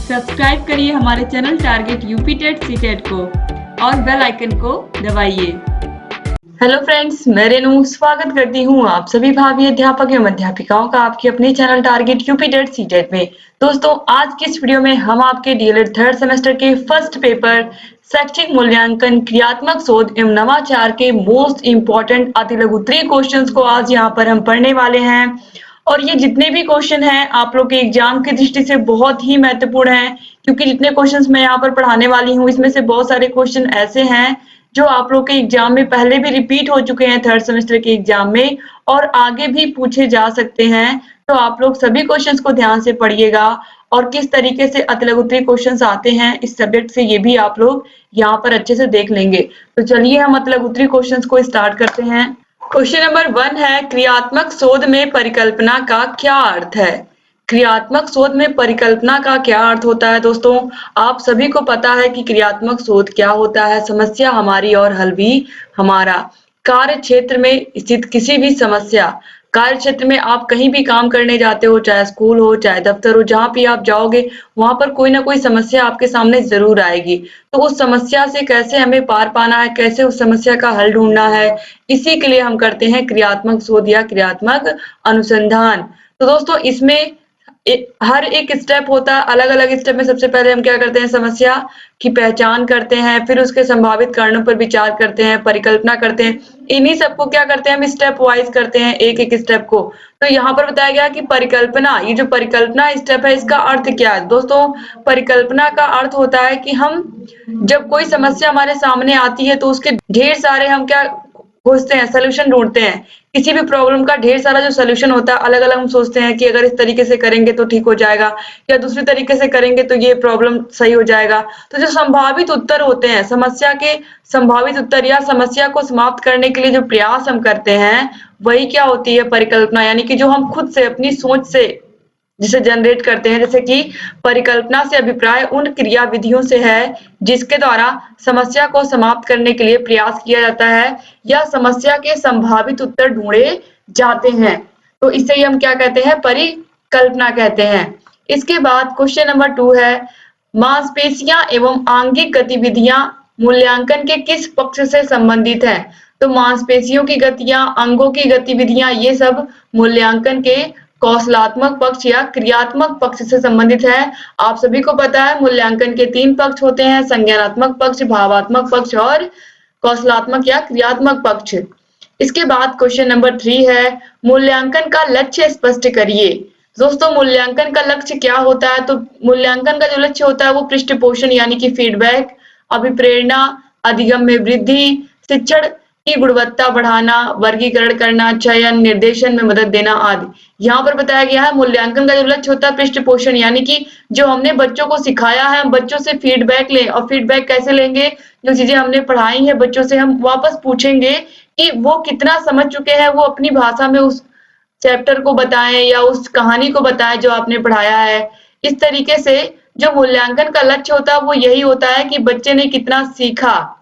Subscribe करिए हमारे channel target UP TET CTET को और बेल आइकन को दबाइए। हेलो फ्रेंड्स, मैं रेनू स्वागत करती हूँ आप सभी भावी अध्यापक एवं अध्यापिकाओं का आपके अपने channel target UP TET CTET में। दोस्तों, आज की इस वीडियो में हम आपके डीएलएड थर्ड सेमेस्टर के फर्स्ट पेपर शैक्षिक मूल्यांकन क्रियात्मक शोध एवं नवाचार के मोस्ट इंपॉर्टेंट अति लघुत्तरीय क्वेश्चंस को आज यहाँ पर हम पढ़ने वाले हैं। और ये जितने भी क्वेश्चन हैं आप लोग के एग्जाम की दृष्टि से बहुत ही महत्वपूर्ण हैं, क्योंकि जितने क्वेश्चंस मैं यहाँ पर पढ़ाने वाली हूँ इसमें से बहुत सारे क्वेश्चन ऐसे हैं जो आप लोग के एग्जाम में पहले भी रिपीट हो चुके हैं थर्ड सेमेस्टर के एग्जाम में और आगे भी पूछे जा सकते हैं। तो आप लोग सभी क्वेश्चंस को ध्यान से पढ़िएगा और किस तरीके से अति लघुत्तरीय क्वेश्चंस आते हैं इस सब्जेक्ट से ये भी आप लोग यहाँ पर अच्छे से देख लेंगे। तो चलिए हम अति लघुत्तरीय क्वेश्चंस को स्टार्ट करते हैं। क्वेश्चन नंबर 1 है, क्रियात्मक शोध में परिकल्पना का क्या अर्थ है? क्रियात्मक शोध में परिकल्पना का क्या अर्थ होता है? दोस्तों, आप सभी को पता है कि क्रियात्मक शोध क्या होता है। समस्या हमारी और हल भी हमारा। कार्य क्षेत्र में स्थित किसी भी समस्या, कार्य क्षेत्र में आप कहीं भी काम करने जाते हो, चाहे स्कूल हो चाहे दफ्तर हो, जहां भी आप जाओगे वहां पर कोई ना कोई समस्या आपके सामने जरूर आएगी। तो उस समस्या से कैसे हमें पार पाना है, कैसे उस समस्या का हल ढूंढना है, इसी के लिए हम करते हैं क्रियात्मक शोध या क्रियात्मक अनुसंधान। तो दोस्तों, इसमें हर एक स्टेप होता है। अलग अलग स्टेप में सबसे पहले हम क्या करते हैं, समस्या की पहचान करते हैं, फिर उसके संभावित कारणों पर विचार करते हैं, परिकल्पना करते हैं। इन्हीं सबको क्या करते हैं, हम स्टेप वाइज करते हैं एक एक स्टेप को। तो यहाँ पर बताया गया कि परिकल्पना, ये जो परिकल्पना स्टेप है इसका अर्थ क्या है? दोस्तों, परिकल्पना का अर्थ होता है कि हम जब कोई समस्या हमारे सामने आती है तो उसके ढेर सारे हम क्या खोजते हैं, सोल्यूशन ढूंढते हैं। किसी भी प्रॉब्लम का ढेर सारा जो सोल्यूशन होता है अलग अलग हम सोचते हैं कि अगर इस तरीके से करेंगे तो ठीक हो जाएगा या दूसरी तरीके से करेंगे तो ये प्रॉब्लम सही हो जाएगा। तो जो संभावित उत्तर होते हैं, समस्या के संभावित उत्तर या समस्या को समाप्त करने के लिए जो प्रयास हम करते हैं वही क्या होती है, परिकल्पना। यानी कि जो हम खुद से अपनी सोच से जिसे जनरेट करते हैं। जैसे कि परिकल्पना से अभिप्राय उन क्रिया विधियों से है जिसके द्वारा समस्या को समाप्त करने के लिए प्रयास किया जाता है या समस्या के संभावित उत्तर ढूंढे जाते हैं। तो इसे ही हम क्या कहते हैं, परिकल्पना कहते हैं। इसके बाद क्वेश्चन नंबर 2 है, मांसपेशियां एवं आंगिक गतिविधियां मूल्यांकन के किस पक्ष से संबंधित हैं? तो मांसपेशियों की गतियां, अंगों की गतिविधियां, ये सब मूल्यांकन के कौशलात्मक पक्ष या क्रियात्मक पक्ष से संबंधित है। आप सभी को पता है मूल्यांकन के 3 पक्ष होते हैं, संज्ञानात्मक पक्ष, भावात्मक पक्ष और कौशलात्मक या क्रियात्मक पक्ष। इसके बाद क्वेश्चन नंबर 3 है, मूल्यांकन का लक्ष्य स्पष्ट करिए। दोस्तों, मूल्यांकन का लक्ष्य क्या होता है? तो मूल्यांकन का जो लक्ष्य होता है वो पृष्ठपोषण यानी कि फीडबैक, अभिप्रेरणा, अधिगम में वृद्धि, शिक्षण की गुणवत्ता बढ़ाना, वर्गीकरण करना, चयन, निर्देशन में मदद देना आदि। यहाँ पर बताया गया है मूल्यांकन का जो लक्ष्य होता है पृष्ठपोषण, यानी कि जो हमने बच्चों को सिखाया है हम बच्चों से फीडबैक लें। और फीडबैक कैसे लेंगे? जो चीजें हमने पढ़ाई है बच्चों से हम वापस पूछेंगे कि वो कितना समझ चुके हैं, वो अपनी भाषा में उस चैप्टर को बताएं या उस कहानी को बताएं जो आपने पढ़ाया है। इस तरीके से जो मूल्यांकन का लक्ष्य होता है वो यही होता है कि बच्चे ने कितना सीखा,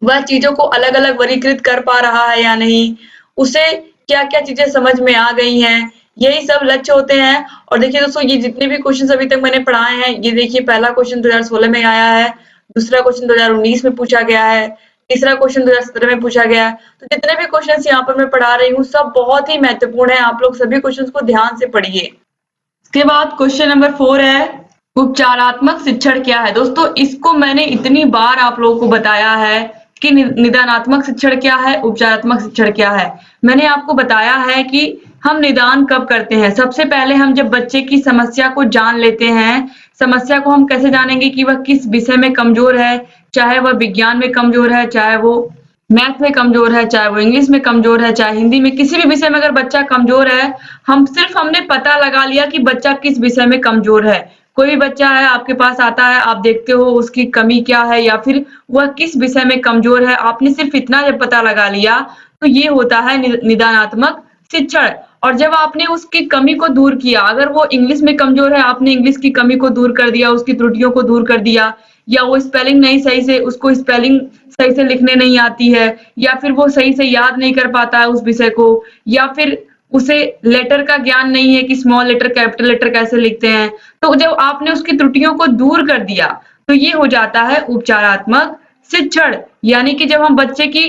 वह चीजों को अलग अलग वर्गीकृत कर पा रहा है या नहीं, उसे क्या क्या चीजें समझ में आ गई हैं, यही सब लक्ष्य होते हैं। और देखिए दोस्तों, ये जितने भी क्वेश्चन अभी तक मैंने पढ़ाए हैं, ये देखिए पहला क्वेश्चन 2016 में आया है, दूसरा क्वेश्चन 2019 में पूछा गया है, तीसरा क्वेश्चन 2017 में पूछा गया है। तो जितने भी क्वेश्चन यहाँ पर मैं पढ़ा रही हूँ सब बहुत ही महत्वपूर्ण है। आप लोग सभी क्वेश्चन को ध्यान से पढ़िए। इसके बाद क्वेश्चन नंबर 4 है, उपचारात्मक शिक्षण क्या है? दोस्तों, इसको मैंने इतनी बार आप लोगों को बताया है कि निदानात्मक शिक्षण क्या है, उपचारात्मक शिक्षण क्या है। मैंने आपको बताया है कि हम निदान कब करते हैं। सबसे पहले हम जब बच्चे की समस्या को जान लेते हैं। समस्या को हम कैसे जानेंगे कि वह किस विषय में कमजोर है, चाहे वह विज्ञान में कमजोर है, चाहे वो मैथ में कमजोर है, चाहे वो इंग्लिश में कमजोर है, चाहे हिंदी में, किसी भी विषय में अगर बच्चा कमजोर है, हमने पता लगा लिया कि बच्चा किस विषय में कमजोर है। कोई भी बच्चा है आपके पास आता है, आप देखते हो उसकी कमी क्या है या फिर वह किस विषय में कमजोर है, आपने सिर्फ इतना जब पता लगा लिया तो ये होता है निदानात्मक शिक्षण। और जब आपने उसकी कमी को दूर किया, अगर वो इंग्लिश में कमजोर है, आपने इंग्लिश की कमी को दूर कर दिया, उसकी त्रुटियों को दूर कर दिया, या वो स्पेलिंग नहीं सही से, उसको स्पेलिंग सही से लिखने नहीं आती है, या फिर वो सही से याद नहीं कर पाता है उस विषय को, या फिर उसे लेटर का ज्ञान नहीं है कि स्मॉल लेटर कैपिटल लेटर कैसे लिखते हैं। तो जब आपने उसकी त्रुटियों को दूर कर दिया तो ये हो जाता है उपचारात्मक शिक्षण। यानी कि जब हम बच्चे की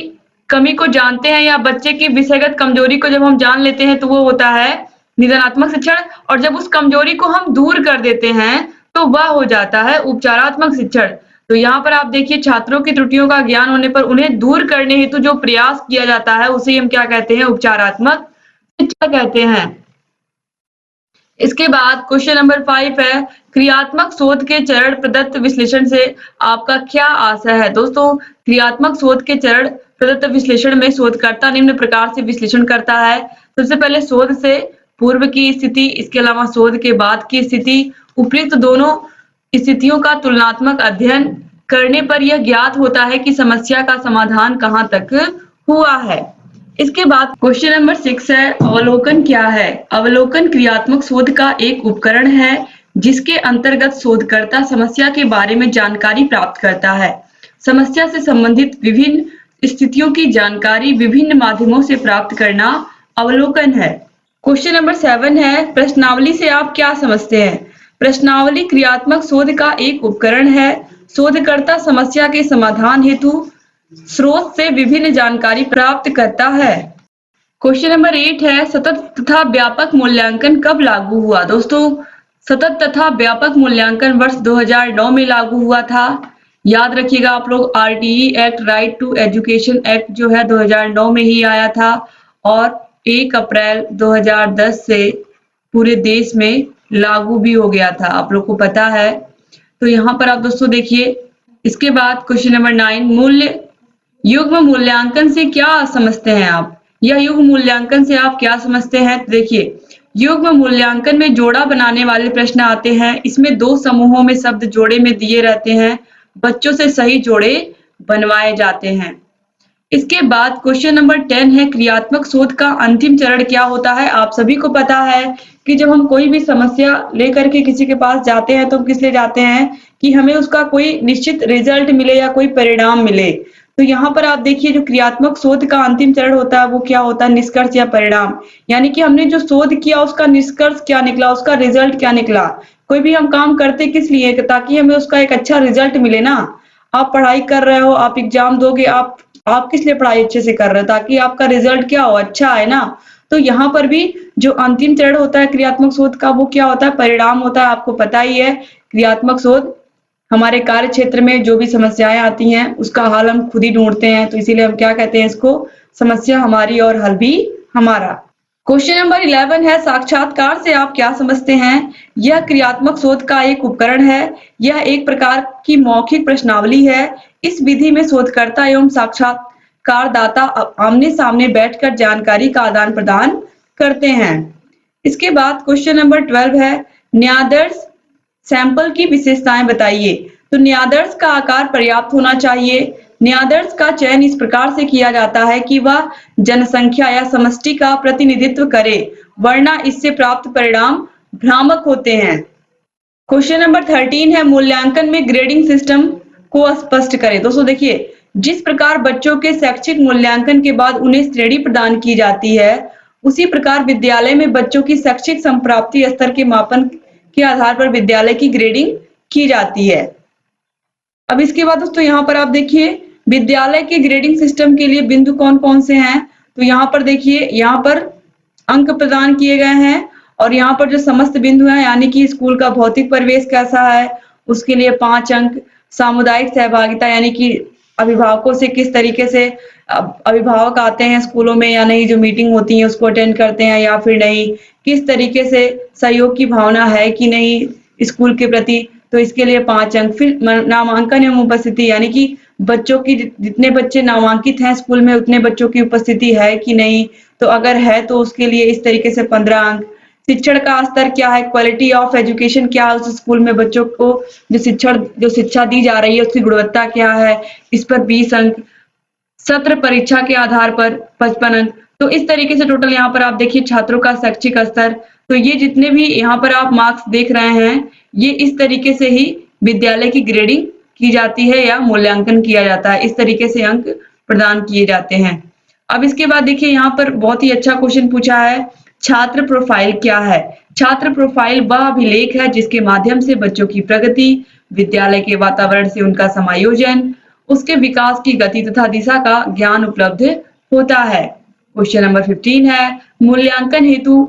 कमी को जानते हैं या बच्चे की विषयगत कमजोरी को जब हम जान लेते हैं तो वो होता है निदानात्मक शिक्षण, और जब उस कमजोरी को हम दूर कर देते हैं तो वह हो जाता है उपचारात्मक शिक्षण। तो यहाँ पर आप देखिए छात्रों की त्रुटियों का ज्ञान होने पर उन्हें दूर करने हेतु जो प्रयास किया जाता है उसे हम क्या कहते हैं, उपचारात्मक शिक्षा कहते हैं। इसके बाद क्वेश्चन नंबर 5 है, क्रियात्मक शोध के चरण प्रदत्त विश्लेषण से आपका क्या आशय है। दोस्तों, क्रियात्मक शोध के चरण प्रदत्त विश्लेषण में शोधकर्ता निम्न प्रकार से विश्लेषण करता है। सबसे पहले शोध से पूर्व की स्थिति, इसके अलावा शोध के बाद की स्थिति, उपयुक्त दोनों स्थितियों का तुलनात्मक अध्ययन करने पर यह ज्ञात होता है कि समस्या का समाधान कहाँ तक हुआ है। इसके बाद क्वेश्चन नंबर 6 है, अवलोकन क्या है। अवलोकन क्रियात्मक शोध का एक उपकरण है जिसके अंतर्गत शोधकर्ता समस्या के बारे में जानकारी प्राप्त करता है। समस्या से संबंधित विभिन्न स्थितियों की जानकारी विभिन्न माध्यमों से प्राप्त करना अवलोकन है। क्वेश्चन नंबर 7 है, प्रश्नावली से आप क्या समझते हैं। प्रश्नावली क्रियात्मक शोध का एक उपकरण है। शोधकर्ता समस्या के समाधान हेतु स्रोत से विभिन्न जानकारी प्राप्त करता है। क्वेश्चन नंबर 8 है, सतत तथा व्यापक मूल्यांकन कब लागू हुआ। दोस्तों, सतत तथा व्यापक मूल्यांकन वर्ष 2009 में लागू हुआ था। याद रखिएगा आप लोग, RTE act, right to education act जो है 2009 में ही आया था और 1 अप्रैल 2010 से पूरे देश में लागू भी हो गया था, आप लोग को पता है। तो यहाँ पर आप दोस्तों देखिए, इसके बाद क्वेश्चन नंबर 9, युग्म मूल्यांकन से क्या समझते हैं आप। यह युग्म मूल्यांकन से आप क्या समझते हैं। तो देखिए, युग्म मूल्यांकन में जोड़ा बनाने वाले प्रश्न आते हैं। इसमें 2 समूहों में शब्द जोड़े में दिए रहते हैं, बच्चों से सही जोड़े बनवाए जाते हैं। इसके बाद क्वेश्चन नंबर 10 है, क्रियात्मक शोध का अंतिम चरण क्या होता है। आप सभी को पता है कि जब हम कोई भी समस्या लेकर के किसी के पास जाते हैं तो हम किस लिए जाते हैं कि हमें उसका कोई निश्चित रिजल्ट मिले या कोई परिणाम मिले। तो यहाँ पर आप देखिए, जो क्रियात्मक शोध का अंतिम चरण होता है वो क्या होता है, निष्कर्ष या परिणाम। यानी कि हमने जो शोध किया उसका निष्कर्ष क्या निकला, उसका रिजल्ट क्या निकला। कोई भी हम काम करते किस लिए, ताकि हमें उसका एक अच्छा रिजल्ट मिले ना। आप पढ़ाई कर रहे हो, आप एग्जाम दोगे, आप किस लिए पढ़ाई अच्छे से कर रहे हो, ताकि आपका रिजल्ट क्या हो, अच्छा आए ना। तो यहाँ पर भी जो अंतिम चरण होता है क्रियात्मक शोध का वो क्या होता है, परिणाम होता है। आपको पता ही है, क्रियात्मक शोध हमारे कार्य क्षेत्र में जो भी समस्याएं आती हैं उसका हल हम खुद ही ढूंढते हैं, तो इसीलिए हम क्या कहते हैं इसको, समस्या हमारी और हल भी हमारा। क्वेश्चन नंबर 11 है, साक्षात्कार से आप क्या समझते हैं। यह क्रियात्मक शोध का एक उपकरण है। यह एक प्रकार की मौखिक प्रश्नावली है। इस विधि में शोधकर्ता एवं साक्षात्कारदाता आमने सामने बैठकर जानकारी का आदान प्रदान करते हैं। इसके बाद क्वेश्चन नंबर 12 है, न्यायादर्श सैंपल की विशेषताएं बताइए। तो न्यायादर्श का आकार पर्याप्त होना चाहिए। न्यायादर्श का चयन इस प्रकार से किया जाता है कि वह जनसंख्या या समष्टि का प्रतिनिधित्व करे, वरना इससे प्राप्त परिणाम भ्रामक होते हैं। क्वेश्चन नंबर 13 है, मूल्यांकन में ग्रेडिंग सिस्टम को स्पष्ट करें। दोस्तों देखिए, जिस प्रकार बच्चों के शैक्षिक मूल्यांकन के बाद उन्हें श्रेणी प्रदान की जाती है, उसी प्रकार विद्यालय में बच्चों की शैक्षिक संप्राप्ति स्तर के मापन के आधार पर विद्यालय की ग्रेडिंग की जाती है। अब इसके बाद दोस्तों यहाँ पर आप देखिए, विद्यालय के ग्रेडिंग सिस्टम के लिए बिंदु कौन कौन से हैं। तो यहाँ पर देखिए, यहाँ पर अंक प्रदान किए गए हैं और यहाँ पर जो समस्त बिंदु हैं, यानी कि स्कूल का भौतिक परिवेश कैसा है उसके लिए 5 अंक, सामुदायिक सहभागिता यानी कि अभिभावकों से किस तरीके से अभिभावक आते हैं स्कूलों में या नहीं, जो मीटिंग होती है उसको अटेंड करते हैं या फिर नहीं, किस तरीके से सहयोग की भावना है कि नहीं स्कूल के प्रति, तो इसके लिए 5 अंक। फिर नामांकन एवं उपस्थिति, यानी कि बच्चों की जितने बच्चे नामांकित हैं स्कूल में उतने बच्चों की उपस्थिति है कि नहीं, तो अगर है तो उसके लिए इस तरीके से 15 अंक। शिक्षण का स्तर क्या है, क्वालिटी ऑफ एजुकेशन क्या है उस स्कूल में, बच्चों को जो शिक्षा दी जा रही है उसकी गुणवत्ता क्या है, इस पर 20 अंक। सत्र परीक्षा के आधार पर 55 अंक। तो इस तरीके से टोटल यहाँ पर आप देखिए छात्रों का शैक्षिक स्तर, तो ये जितने भी यहाँ पर आप मार्क्स देख रहे हैं, ये इस तरीके से ही विद्यालय की ग्रेडिंग की जाती है या मूल्यांकन किया जाता है। इस तरीके से अंक प्रदान किए जाते हैं। अब इसके बाद देखिए यहाँ पर बहुत ही अच्छा क्वेश्चन पूछा है, छात्र प्रोफाइल क्या है? छात्र प्रोफाइल वह अभिलेख है जिसके माध्यम से बच्चों की प्रगति, विद्यालय के वातावरण से उनका समायोजन, उसके विकास की गति तथा दिशा का ज्ञान उपलब्ध होता है। क्वेश्चन नंबर 15 है, मूल्यांकन हेतु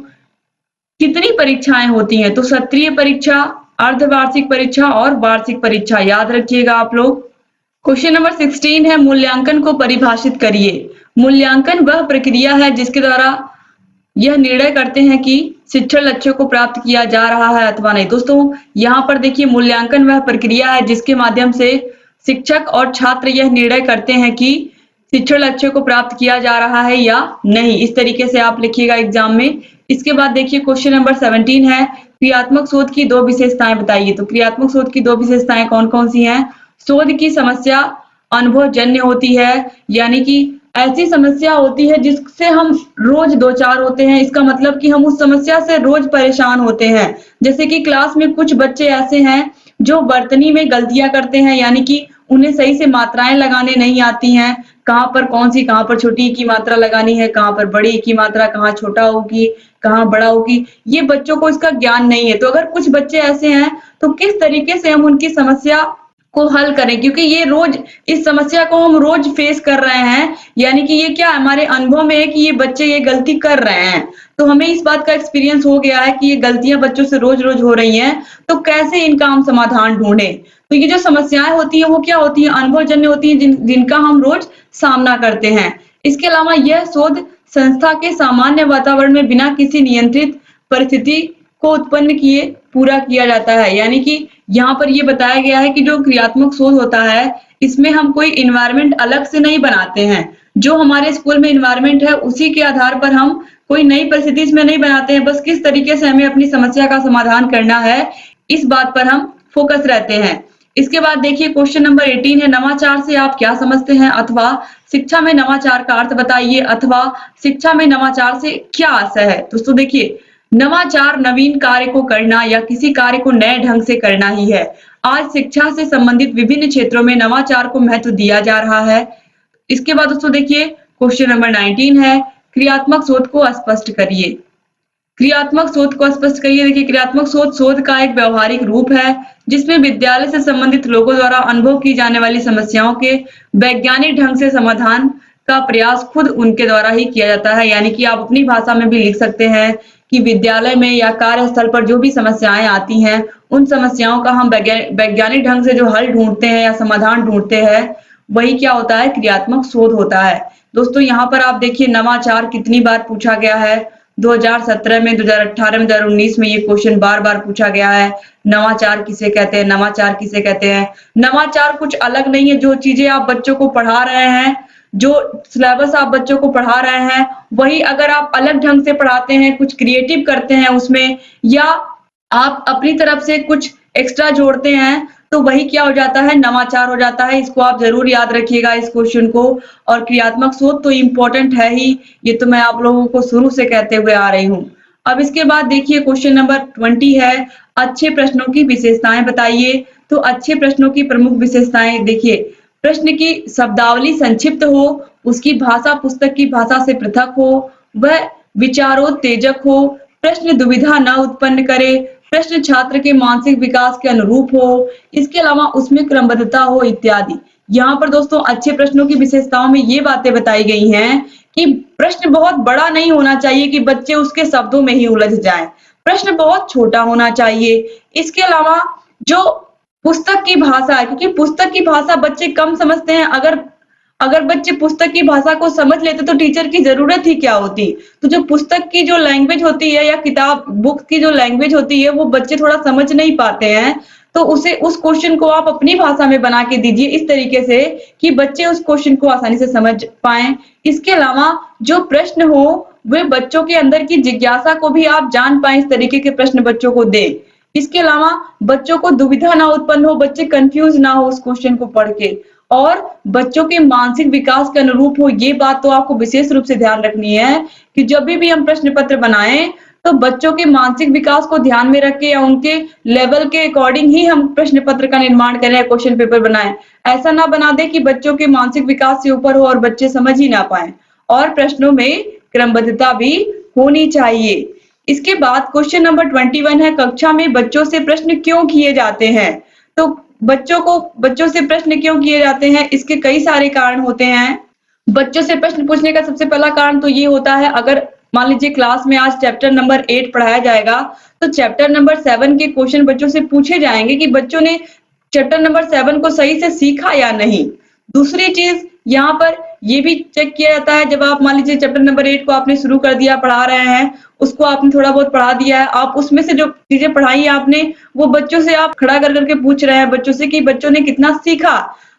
कितनी परीक्षाएं होती हैं? तो सत्रीय परीक्षा, अर्धवार्षिक परीक्षा और वार्षिक परीक्षा, याद रखिएगा आप लोग। क्वेश्चन नंबर 16 है, मूल्यांकन को परिभाषित करिए। मूल्यांकन वह प्रक्रिया है जिसके द्वारा यह निर्णय करते हैं कि शिक्षण लक्ष्यों को प्राप्त किया जा रहा है अथवा नहीं। दोस्तों यहाँ पर देखिए, मूल्यांकन वह प्रक्रिया है जिसके माध्यम से शिक्षक और छात्र यह निर्णय करते हैं कि शिक्षण लक्ष्यों को प्राप्त किया जा रहा है या नहीं। इस तरीके से आप लिखिएगा एग्जाम में। इसके बाद देखिए क्वेश्चन नंबर 17 है, क्रियात्मक शोध की 2 विशेषताएं बताइए। तो क्रियात्मक शोध की 2 विशेषताएं कौन कौन सी हैं? शोध की समस्या अनुभवजन्य होती है, यानी कि ऐसी समस्या होती है जिससे हम रोज दो चार होते हैं। इसका मतलब कि हम उस समस्या से रोज परेशान होते हैं। जैसे कि क्लास में कुछ बच्चे ऐसे हैं जो वर्तनी में गलतियां करते हैं, यानी कि उन्हें सही से मात्राएं लगाने नहीं आती हैं। कहाँ पर कौन सी, कहाँ पर छोटी की मात्रा लगानी है, कहाँ पर बड़ी की मात्रा, कहाँ छोटा होगी, कहाँ बड़ा होगी, ये बच्चों को इसका ज्ञान नहीं है। तो अगर कुछ बच्चे ऐसे हैं तो किस तरीके से हम उनकी समस्या को हल करें, क्योंकि ये रोज इस समस्या को हम रोज फेस कर रहे हैं, यानी कि ये क्या हमारे अनुभव में है कि ये बच्चे ये गलती कर रहे हैं। तो हमें इस बात का एक्सपीरियंस हो गया है कि ये गलतियां बच्चों से रोज रोज हो रही हैं, तो कैसे इनका हम समाधान ढूंढें। तो ये जो समस्याएं होती है वो क्या होती है? अनुभवजन्य होती है, जिनका हम रोज सामना करते हैं। इसके अलावा यह शोध संस्था के सामान्य वातावरण में बिना किसी नियंत्रित परिस्थिति को उत्पन्न किए पूरा किया जाता है। यानी कि यहाँ पर ये बताया गया है कि जो क्रियात्मक शोध होता है इसमें हम कोई इन्वायरमेंट अलग से नहीं बनाते हैं। जो हमारे स्कूल में इन्वायरमेंट है उसी के आधार पर हम कोई नई परिस्थिति इसमें नहीं बनाते हैं। बस किस तरीके से हमें अपनी समस्या का समाधान करना है, इस बात पर हम फोकस रहते हैं। इसके बाद देखिए क्वेश्चन नंबर 18 है, नवाचार से आप क्या समझते हैं? अथवा शिक्षा में नवाचार का अर्थ बताइए, अथवा शिक्षा में नवाचार से क्या आशय है। दोस्तों देखिए, नवाचार नवीन कार्य को करना या किसी कार्य को नए ढंग से करना ही है। आज शिक्षा से संबंधित विभिन्न क्षेत्रों में नवाचार को महत्व दिया जा रहा है। इसके बाद दोस्तों देखिए क्वेश्चन नंबर 19 है, क्रियात्मक शोध को स्पष्ट करिए। क्रियात्मक शोध को स्पष्ट करिए। देखिए, क्रियात्मक शोध का एक व्यवहारिक रूप है जिसमें विद्यालय से संबंधित लोगों द्वारा अनुभव की जाने वाली समस्याओं के वैज्ञानिक ढंग से समाधान का प्रयास खुद उनके द्वारा ही किया जाता है। यानी कि आप अपनी भाषा में भी लिख सकते हैं कि विद्यालय में या कार्यस्थल पर जो भी समस्याएं आती हैं उन समस्याओं का हम वैज्ञानिक ढंग से जो हल ढूंढते हैं या समाधान ढूंढते हैं, वही क्या होता है? क्रियात्मक शोध होता है। दोस्तों यहाँ पर आप देखिए नवाचार कितनी बार पूछा गया है। 2017 में, 2018 में, 2019 में ये क्वेश्चन बार बार पूछा गया है। नवाचार किसे कहते हैं? नवाचार किसे कहते हैं? नवाचार कुछ अलग नहीं है। जो चीजें आप बच्चों को पढ़ा रहे हैं, जो सिलेबस आप बच्चों को पढ़ा रहे हैं, वही अगर आप अलग ढंग से पढ़ाते हैं, कुछ क्रिएटिव करते हैं उसमें, या आप अपनी तरफ से कुछ एक्स्ट्रा जोड़ते हैं, तो वही क्या हो जाता है? नवाचार हो जाता है। इसको आप जरूर याद रखिएगा इस क्वेश्चन को। और क्रियात्मक शोध तो इम्पोर्टेंट है ही, ये तो मैं आप लोगों को शुरू से कहते हुए आ रही हूँ। अब इसके बाद देखिए क्वेश्चन नंबर 20 है, अच्छे प्रश्नों की विशेषताएं बताइए। तो अच्छे प्रश्नों की प्रमुख विशेषताएं देखिए, प्रश्न की शब्दावली संक्षिप्त हो, उसकी भाषा पुस्तक की भाषा से पृथक हो, वह विचारोत्तेजक हो, प्रश्न दुविधा न उत्पन्न करे, प्रश्न छात्र के मानसिक विकास के अनुरूप हो, इसके अलावा उसमें क्रमबद्धता हो इत्यादि। यहाँ पर दोस्तों अच्छे प्रश्नों की विशेषताओं में ये बातें बताई गई हैं कि प्रश्न बहुत बड़ा नहीं होना चाहिए कि बच्चे उसके शब्दों में ही उलझ जाएं। प्रश्न बहुत छोटा होना चाहिए। इसके अलावा जो पुस्तक की भाषा है, क्योंकि पुस्तक की भाषा बच्चे कम समझते हैं। अगर बच्चे पुस्तक की भाषा को समझ लेते तो टीचर की जरूरत ही क्या होती। तो जो पुस्तक की जो लैंग्वेज होती है या किताब बुक की जो लैंग्वेज होती है वो बच्चे थोड़ा समझ नहीं पाते हैं। तो उस क्वेश्चन को आप अपनी भाषा में बना के दीजिए इस तरीके से कि बच्चे उस क्वेश्चन को आसानी से समझ पाए। इसके अलावा जो प्रश्न हो वे बच्चों के अंदर की जिज्ञासा को भी आप जान पाए, इस तरीके के प्रश्न बच्चों को दें। इसके अलावा बच्चों को दुविधा ना उत्पन्न हो, बच्चे कंफ्यूज ना हो उस क्वेश्चन को पढ़ के, और बच्चों के मानसिक विकास के अनुरूप हो। ये बात तो आपको विशेष रूप से ध्यान रखनी है कि जब भी हम प्रश्न पत्र बनाएं तो बच्चों के मानसिक विकास को ध्यान में रख के या उनके लेवल के अकॉर्डिंग ही हम प्रश्न पत्र का निर्माण करें या क्वेश्चन पेपर बनाएं। ऐसा ना बना दे कि बच्चों के मानसिक विकास से ऊपर हो और बच्चे समझ ही ना पाए। और प्रश्नों में क्रमबद्धता भी होनी चाहिए। इसके बाद क्वेश्चन नंबर 21 है, कक्षा में बच्चों से प्रश्न क्यों किए जाते हैं? तो बच्चों से प्रश्न क्यों किए जाते हैं? इसके कई सारे कारण होते हैं। बच्चों से प्रश्न पूछने का सबसे पहला कारण तो ये होता है, अगर मान लीजिए क्लास में आज चैप्टर नंबर 8 पढ़ाया जाएगा, तो चैप्टर नंबर 7 के क्वेश्चन बच्चों से पूछे जाएंगे कि बच्चों ने चैप्टर नंबर 7 को सही से सीखा या नहीं। दूसरी चीज यहाँ पर ये भी चेक किया जाता है, जब आप मान लीजिए चैप्टर नंबर 8 को आपने शुरू कर दिया, पढ़ा रहे हैं, उसको आपने थोड़ा बहुत पढ़ा दिया है, आप उसमें से जो चीजें पढ़ाई आपने वो बच्चों से आप खड़ा कर करके पूछ रहे हैं बच्चों से कि बच्चों ने कितना सीखा।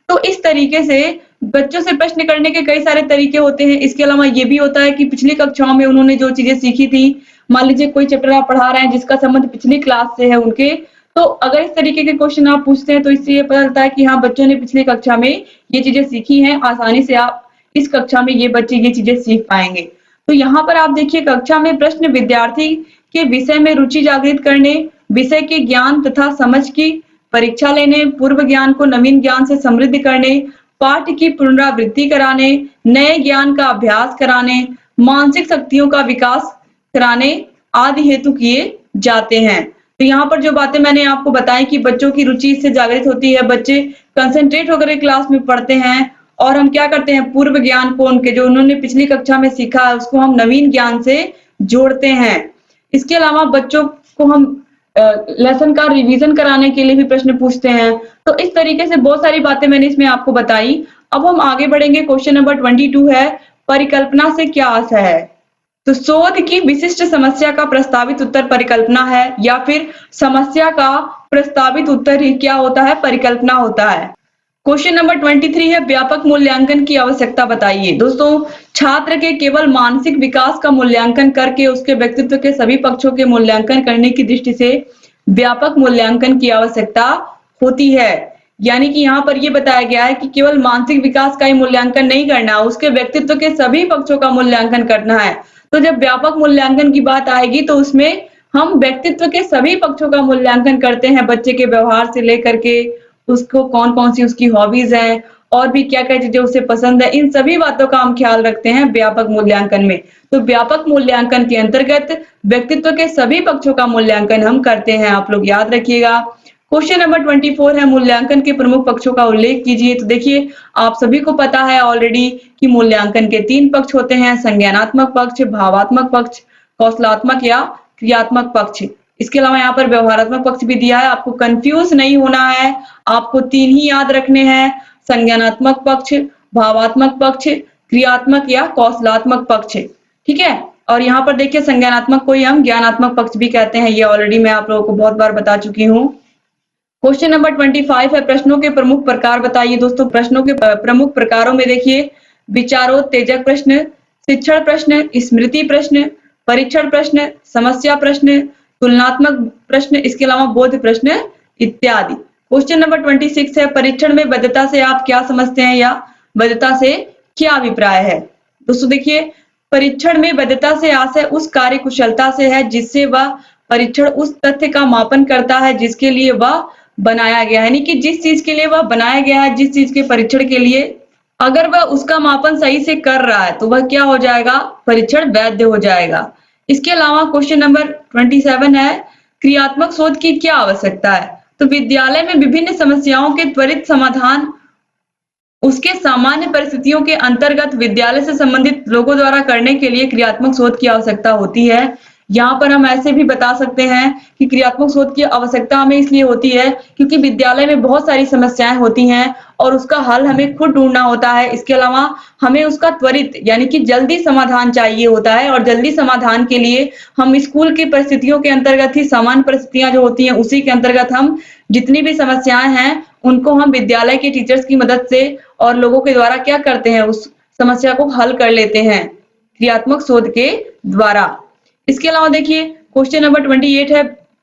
तो इस तरीके से बच्चों से प्रश्न करने के कई सारे तरीके होते हैं। इसके अलावा ये भी होता है कि पिछली कक्षाओं में उन्होंने जो चीजें सीखी थी, मान लीजिए कोई चैप्टर आप पढ़ा रहे हैं जिसका संबंध पिछली क्लास से है उनके, तो अगर इस तरीके के क्वेश्चन आप पूछते हैं तो इससे ये पता चलता है कि हाँ, बच्चों ने पिछली कक्षा में ये चीजें सीखी हैं, आसानी से आप इस कक्षा में ये बच्चे ये चीजें सीख पाएंगे। तो यहाँ पर आप देखिए, कक्षा में प्रश्न विद्यार्थी के विषय में रुचि जागृत करने, विषय के ज्ञान तथा समझ की परीक्षा लेने, पूर्व ज्ञान को नवीन ज्ञान से समृद्ध करने, पाठ की पुनरावृत्ति कराने, नए ज्ञान का अभ्यास कराने, मानसिक शक्तियों का विकास कराने आदि हेतु किए जाते हैं। तो यहाँ पर जो बातें मैंने आपको बताई कि बच्चों की रुचि इससे जागृत होती है, बच्चे कंसंट्रेट होकर क्लास में पढ़ते हैं, और हम क्या करते हैं, पूर्व ज्ञान को उनके जो उन्होंने पिछली कक्षा में सीखा है उसको हम नवीन ज्ञान से जोड़ते हैं। इसके अलावा बच्चों को हम लेसन का रिवीजन कराने के लिए भी प्रश्न पूछते हैं। तो इस तरीके से बहुत सारी बातें मैंने इसमें आपको बताई। अब हम आगे बढ़ेंगे। क्वेश्चन नंबर 22 है, परिकल्पना से क्या आशय है? तो शोध की विशिष्ट समस्या का प्रस्तावित उत्तर परिकल्पना है, या फिर समस्या का प्रस्तावित उत्तर ही क्या होता है, परिकल्पना होता है। क्वेश्चन नंबर 23 है, व्यापक मूल्यांकन की आवश्यकता बताइए। दोस्तों, छात्र के केवल मानसिक विकास का मूल्यांकन करके उसके व्यक्तित्व के सभी पक्षों के मूल्यांकन करने की दृष्टि से व्यापक मूल्यांकन की आवश्यकता होती है। यानी कि यहाँ पर ये बताया गया है कि केवल मानसिक विकास का ही मूल्यांकन नहीं करना, उसके व्यक्तित्व के सभी पक्षों का मूल्यांकन करना है। तो जब व्यापक मूल्यांकन की बात आएगी तो उसमें हम व्यक्तित्व के सभी पक्षों का मूल्यांकन करते हैं, बच्चे के व्यवहार से लेकर के उसको कौन कौन सी उसकी हॉबीज हैं और भी क्या क्या चीजें उसे पसंद है, इन सभी बातों का हम ख्याल रखते हैं व्यापक मूल्यांकन में। तो व्यापक मूल्यांकन के अंतर्गत व्यक्तित्व के सभी पक्षों का मूल्यांकन हम करते हैं, आप लोग याद रखिएगा। क्वेश्चन नंबर 24 है, मूल्यांकन के प्रमुख पक्षों का उल्लेख कीजिए। तो देखिए, आप सभी को पता है ऑलरेडी कि मूल्यांकन के 3 पक्ष होते हैं, संज्ञानात्मक पक्ष, भावात्मक पक्ष, कौशलात्मक या क्रियात्मक पक्ष। इसके अलावा यहाँ पर व्यवहारात्मक पक्ष भी दिया है, आपको कंफ्यूज नहीं होना है, आपको 3 ही याद रखने हैं, संज्ञानात्मक पक्ष, भावात्मक पक्ष, क्रियात्मक या कौशलात्मक पक्ष। ठीक है, और यहाँ पर देखिए संज्ञानात्मक को ही हम ज्ञानात्मक पक्ष भी कहते हैं, ये ऑलरेडी मैं आप लोगों को बहुत बार बता चुकी हूँ। क्वेश्चन नंबर 25 है, प्रश्नों के प्रमुख प्रकार बताइए। दोस्तों, प्रश्नों के प्रमुख प्रकारों में देखिए, विचारोत्तेजक प्रश्न, शिक्षण प्रश्न, स्मृति प्रश्न, परीक्षण प्रश्न, समस्या प्रश्न, तुलनात्मक प्रश्न, इसके अलावा बोध प्रश्न इत्यादि। क्वेश्चन नंबर 26 है, परीक्षण में वैधता से आप क्या समझते हैं या वैधता से क्या अभिप्राय है? दोस्तों देखिए, परीक्षण में वैधता से आशय उस कार्य कुशलता से है जिससे वह परीक्षण उस तथ्य का मापन करता है जिसके लिए वह बनाया गया है। यानी कि जिस चीज के लिए वह बनाया गया है, जिस चीज के परीक्षण के लिए, अगर वह उसका मापन सही से कर रहा है तो वह क्या हो जाएगा, परीक्षण वैध हो जाएगा। इसके अलावा क्वेश्चन नंबर 27 है, क्रियात्मक शोध की क्या आवश्यकता है? तो विद्यालय में विभिन्न समस्याओं के त्वरित समाधान उसके सामान्य परिस्थितियों के अंतर्गत विद्यालय से संबंधित लोगों द्वारा करने के लिए क्रियात्मक शोध की आवश्यकता होती है। यहाँ पर हम ऐसे भी बता सकते हैं कि क्रियात्मक शोध की आवश्यकता हमें इसलिए होती है क्योंकि विद्यालय में बहुत सारी समस्याएं होती हैं और उसका हल हमें खुद ढूंढना होता है। इसके अलावा हमें उसका त्वरित यानी कि जल्दी समाधान चाहिए होता है, और जल्दी समाधान के लिए हम स्कूल की परिस्थितियों के अंतर्गत ही, सामान्य परिस्थितियां जो होती हैं उसी के अंतर्गत हम जितनी भी समस्याएं हैं उनको हम विद्यालय के टीचर्स की मदद से और लोगों के द्वारा क्या करते हैं, उस समस्या को हल कर लेते हैं क्रियात्मक शोध के द्वारा। इसके अलावा देखिए, क्वेश्चन नंबर 28 है,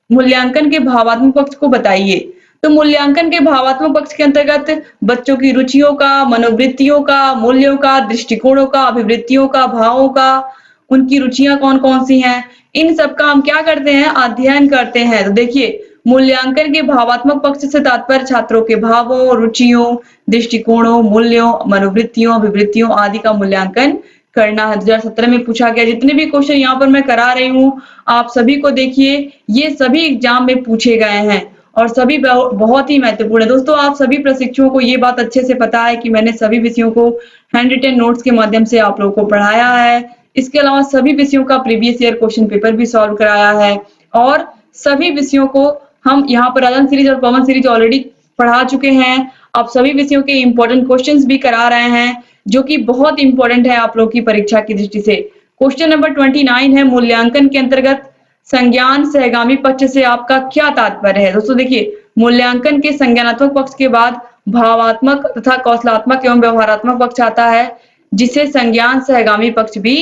मूल्यांकन के भावात्मक पक्ष को बताइए। तो मूल्यांकन के भावात्मक पक्ष के अंतर्गत बच्चों की रुचियों का, मनोवृत्तियों का, मूल्यों का, दृष्टिकोणों का, अभिवृत्तियों का, भावों का, उनकी रुचियां कौन कौन सी हैं, इन सब का हम क्या करते हैं, अध्ययन करते हैं। तो देखिए, मूल्यांकन के भावात्मक पक्ष से तात्पर्य छात्रों के भावों, रुचियों, दृष्टिकोणों, मूल्यों, मनोवृत्तियों, अभिवृत्तियों आदि का मूल्यांकन करना है। 2017 में पूछा गया। जितने भी क्वेश्चन यहाँ पर मैं करा रही हूँ, आप सभी को देखिए, ये सभी एग्जाम में पूछे गए हैं और सभी बहुत ही महत्वपूर्ण है। दोस्तों, आप सभी प्रशिक्षुओं को ये बात अच्छे से पता है कि मैंने सभी विषयों को हैंड रिटन नोट्स के माध्यम से आप लोगों को पढ़ाया है। इसके अलावा सभी विषयों का प्रीवियस ईयर क्वेश्चन पेपर भी सॉल्व कराया है और सभी विषयों को हम यहाँ पर राजन सीरीज और पवन सीरीज ऑलरेडी पढ़ा चुके हैं। आप सभी विषयों के इम्पोर्टेंट क्वेश्चंस भी करा रहे हैं, जो कि बहुत इंपॉर्टेंट है आप लोगों की परीक्षा की दृष्टि से। क्वेश्चन नंबर 29 है, मूल्यांकन के अंतर्गत संज्ञान सहगामी पक्ष से आपका क्या तात्पर्य है। दोस्तों देखिए, मूल्यांकन के संज्ञानात्मक पक्ष के बाद भावात्मक तथा कौशलात्मक एवं व्यवहारात्मक पक्ष आता है, जिसे संज्ञान सहगामी पक्ष भी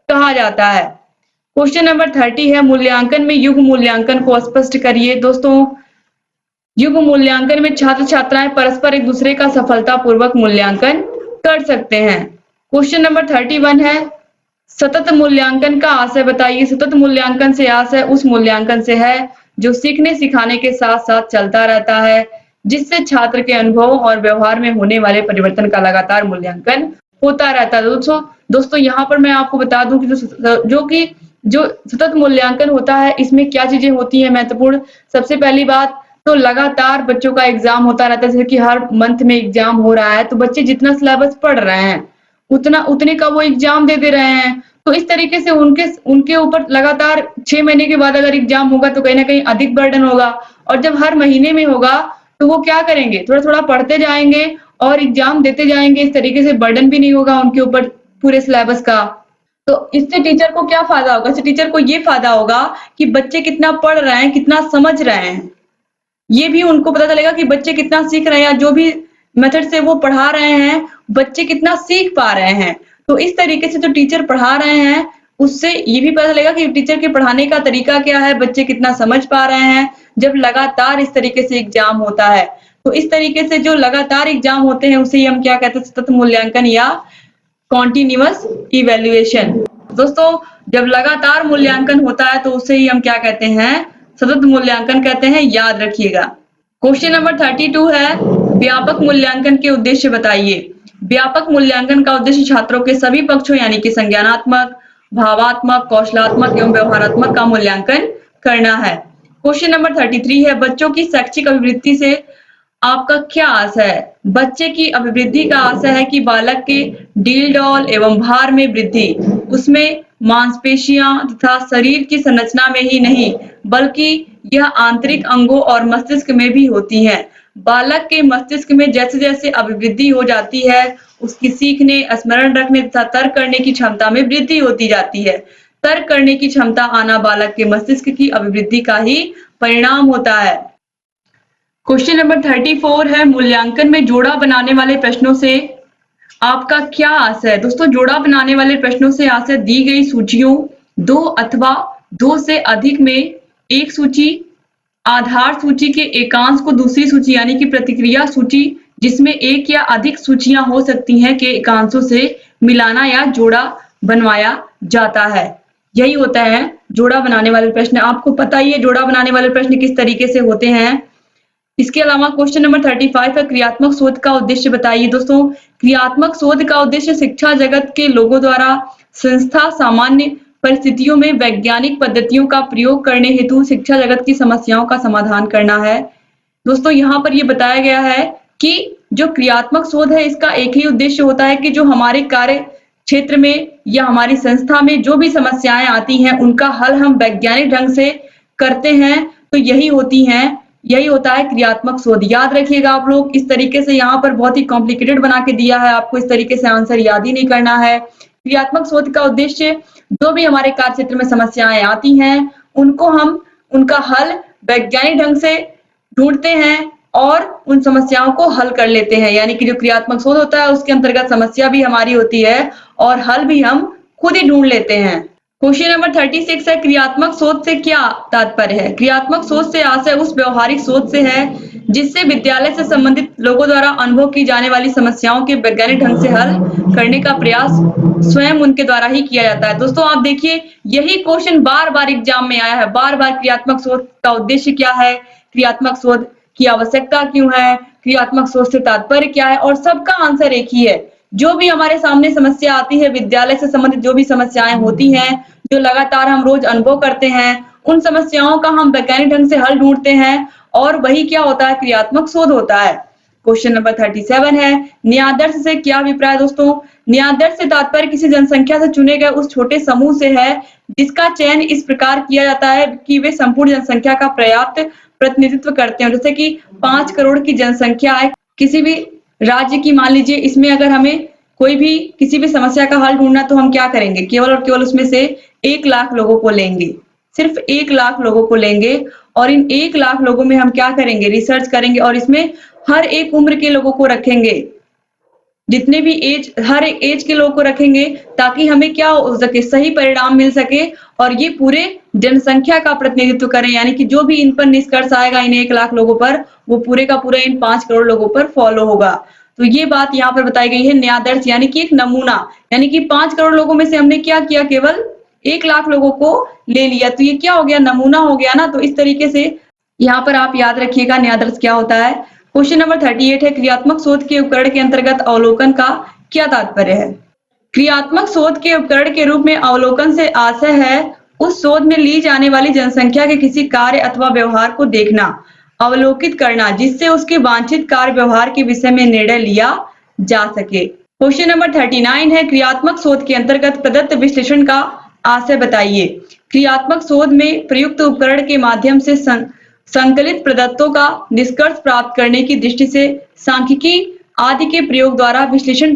कहा जाता है। क्वेश्चन नंबर 30 है, मूल्यांकन में युग्म मूल्यांकन को स्पष्ट करिए। दोस्तों, युग्म मूल्यांकन में छात्र छात्राएं परस्पर एक दूसरे का सफलतापूर्वक मूल्यांकन कर सकते हैं। क्वेश्चन नंबर 31 है, सतत मूल्यांकन का आशय बताइए। सतत मूल्यांकन से आशय उस मूल्यांकन से है जो सीखने सिखाने के साथ साथ चलता रहता है, जिससे छात्र के अनुभव और व्यवहार में होने वाले परिवर्तन का लगातार मूल्यांकन होता रहता है। दोस्तों यहाँ पर मैं आपको बता दूं कि जो सतत मूल्यांकन होता है, इसमें क्या चीजें होती है महत्वपूर्ण। सबसे पहली बात तो लगातार बच्चों का एग्जाम होता रहता है, जैसे कि हर मंथ में एग्जाम हो रहा है, तो बच्चे जितना सिलेबस पढ़ रहे हैं उतने का वो एग्जाम दे रहे हैं। तो इस तरीके से उनके ऊपर लगातार 6 महीने के बाद अगर एग्जाम होगा तो कहीं ना कहीं अधिक बर्डन होगा, और जब हर महीने में होगा तो वो क्या करेंगे, थोड़ा थोड़ा पढ़ते जाएंगे और एग्जाम देते जाएंगे। इस तरीके से बर्डन भी नहीं होगा उनके ऊपर पूरे सिलेबस का। तो इससे टीचर को क्या फायदा होगा? इससे टीचर को ये फायदा होगा कि बच्चे कितना पढ़ रहे हैं, कितना समझ रहे हैं, ये भी उनको पता चलेगा कि बच्चे कितना सीख रहे हैं, या जो भी मेथड से वो पढ़ा रहे हैं बच्चे कितना सीख पा रहे हैं। तो इस तरीके से जो टीचर पढ़ा रहे हैं उससे ये भी पता चलेगा कि टीचर के पढ़ाने का तरीका क्या है, बच्चे कितना समझ पा रहे हैं, जब लगातार इस तरीके से एग्जाम होता है। तो इस तरीके से जो लगातार एग्जाम होते हैं उसे हम क्या कहते हैं, सतत मूल्यांकन या कॉन्टिन्यूअस इवेल्युएशन। दोस्तों, जब लगातार मूल्यांकन होता है तो उसे ही हम क्या कहते हैं, सतत मूल्यांकन कहते हैं, याद रखिएगा। क्वेश्चन नंबर 32 है, व्यापक मूल्यांकन के उद्देश्य बताइए। व्यापक मूल्यांकन का उद्देश्य छात्रों के सभी पक्षों यानी कि संज्ञानात्मक, भावात्मक, कौशलात्मक एवं व्यवहारात्मक का मूल्यांकन करना है। क्वेश्चन नंबर 33 है, बच्चों की शैक्षिक अभिवृद्धि से आपका क्या आशय है। बच्चे की अभिवृद्धि का आशय है कि बालक के डील डॉल एवं भार में वृद्धि, उसमें मांसपेशियां तथा शरीर की संरचना में ही नहीं बल्कि यह आंतरिक अंगों और मस्तिष्क में भी होती है। बालक के मस्तिष्क में जैसे जैसे अभिवृद्धि हो जाती है, उसकी सीखने, स्मरण रखने तथा तर्क करने की क्षमता में वृद्धि होती जाती है। तर्क करने की क्षमता आना बालक के मस्तिष्क की अभिवृद्धि का ही परिणाम होता है। क्वेश्चन नंबर 34 है, मूल्यांकन में जोड़ा बनाने वाले प्रश्नों से आपका क्या आशय है। दोस्तों, जोड़ा बनाने वाले प्रश्नों से आशय दी गई सूचियों 2 अथवा 2 से अधिक में एक सूची, आधार सूची के एकांश को दूसरी सूची यानी कि प्रतिक्रिया सूची जिसमें एक या अधिक सूचियां हो सकती हैं के एकांशों से मिलाना या जोड़ा बनवाया जाता है। यही होता है जोड़ा बनाने वाले प्रश्न। आपको पता ही है जोड़ा बनाने वाले प्रश्न किस तरीके से होते हैं। इसके अलावा क्वेश्चन नंबर 35 है, क्रियात्मक शोध का उद्देश्य बताइए। दोस्तों, क्रियात्मक शोध का उद्देश्य शिक्षा जगत के लोगों द्वारा संस्था सामान्य परिस्थितियों में वैज्ञानिक पद्धतियों का प्रयोग करने हेतु शिक्षा जगत की समस्याओं का समाधान करना है। दोस्तों, यहाँ पर यह बताया गया है कि जो क्रियात्मक शोध है इसका एक ही उद्देश्य होता है कि जो हमारे कार्य क्षेत्र में या हमारी संस्था में जो भी समस्याएं आती हैं उनका हल हम वैज्ञानिक ढंग से करते हैं। तो यही होता है क्रियात्मक शोध। याद रखिएगा आप लोग, इस तरीके से यहाँ पर बहुत ही कॉम्प्लिकेटेड बना के दिया है, आपको इस तरीके से आंसर याद ही नहीं करना है। क्रियात्मक शोध का उद्देश्य जो भी हमारे कार्य क्षेत्र में समस्याएं आती हैं उनको हम उनका हल वैज्ञानिक ढंग से ढूंढते हैं और उन समस्याओं को हल कर लेते हैं। यानी कि जो क्रियात्मक शोध होता है उसके अंतर्गत समस्या भी हमारी होती है और हल भी हम खुद ही ढूंढ लेते हैं। क्वेश्चन नंबर 36 है, क्रियात्मक शोध से क्या तात्पर्य है। क्रियात्मक शोध से आशय उस व्यवहारिक शोध से है जिससे विद्यालय से संबंधित लोगों द्वारा अनुभव की जाने वाली समस्याओं के वैज्ञानिक ढंग से हल करने का प्रयास स्वयं उनके द्वारा ही किया जाता है। दोस्तों, आप देखिए यही क्वेश्चन बार बार एग्जाम में आया है, बार बार क्रियात्मक शोध का उद्देश्य क्या है, क्रियात्मक शोध की आवश्यकता क्यों है, क्रियात्मक शोध से तात्पर्य क्या है, और सबका आंसर एक ही है जो भी हमारे सामने समस्या आती है, विद्यालय से संबंधित जो भी समस्याएं होती हैं, जो लगातार हम रोज अनुभव करते हैं, उन समस्याओं का हम वैज्ञानिक ढंग से हल ढूंढते हैं और वही क्या होता है, क्रियात्मक शोध होता है। क्वेश्चन नंबर 37 है, न्यायादर्श से क्या अभिप्राय है दोस्तों? न्यायादर्श से तात्पर्य किसी जनसंख्या से चुने गए उस छोटे समूह से है जिसका चयन इस प्रकार किया जाता है कि वे संपूर्ण जनसंख्या का पर्याप्त प्रतिनिधित्व करते हैं। जैसे कि 5 करोड़ की जनसंख्या है किसी भी राज्य की, मान लीजिए इसमें अगर हमें कोई भी किसी भी समस्या का हल ढूंढना तो हम क्या करेंगे, केवल और केवल उसमें से 1 लाख लोगों को लेंगे, सिर्फ 1 लाख लोगों को लेंगे और इन 1 लाख लोगों में हम क्या करेंगे, रिसर्च करेंगे और इसमें हर एक उम्र के लोगों को रखेंगे, जितने भी एज, हर एक एज के लोगों को रखेंगे ताकि हमें क्या हो सके, सही परिणाम मिल सके और ये पूरे जनसंख्या का प्रतिनिधित्व करें, यानी कि जो भी इन पर निष्कर्ष आएगा इन 1 लाख लोगों पर, वो पूरे का पूरा इन 5 करोड़ लोगों पर फॉलो होगा। तो ये बात यहाँ पर बताई गई है, न्यायादर्श यानी कि एक नमूना, यानी कि 5 करोड़ लोगों में से हमने क्या किया, केवल 1 लाख लोगों को ले लिया, तो ये क्या हो गया, नमूना हो गया ना। तो इस तरीके से यहाँ पर आप याद रखिएगा न्यायादर्श क्या होता है। क्वेश्चन नंबर 38 है, क्रियात्मक शोध के उपकरण के अंतर्गत अवलोकन का क्या तात्पर्य है? क्रियात्मक शोध के उपकरण के रूप में अवलोकन से आशय है उस शोध में ली जाने वाली जनसंख्या के किसी कार्य अथवा व्यवहार को देखना, अवलोकित करना, जिससे उसके वांछित कार्य व्यवहार के विषय में निर्णय लिया जा सके। क्वेश्चन नंबर 39 है, क्रियात्मक शोध के अंतर्गत प्रदत्त विश्लेषण का आशय बताइए। क्रियात्मक शोध में प्रयुक्त उपकरण के माध्यम से संकलित प्रदत्तों का निष्कर्ष प्राप्त करने की दृष्टि से सांख्यिकी आदि के प्रयोग द्वारा विश्लेषण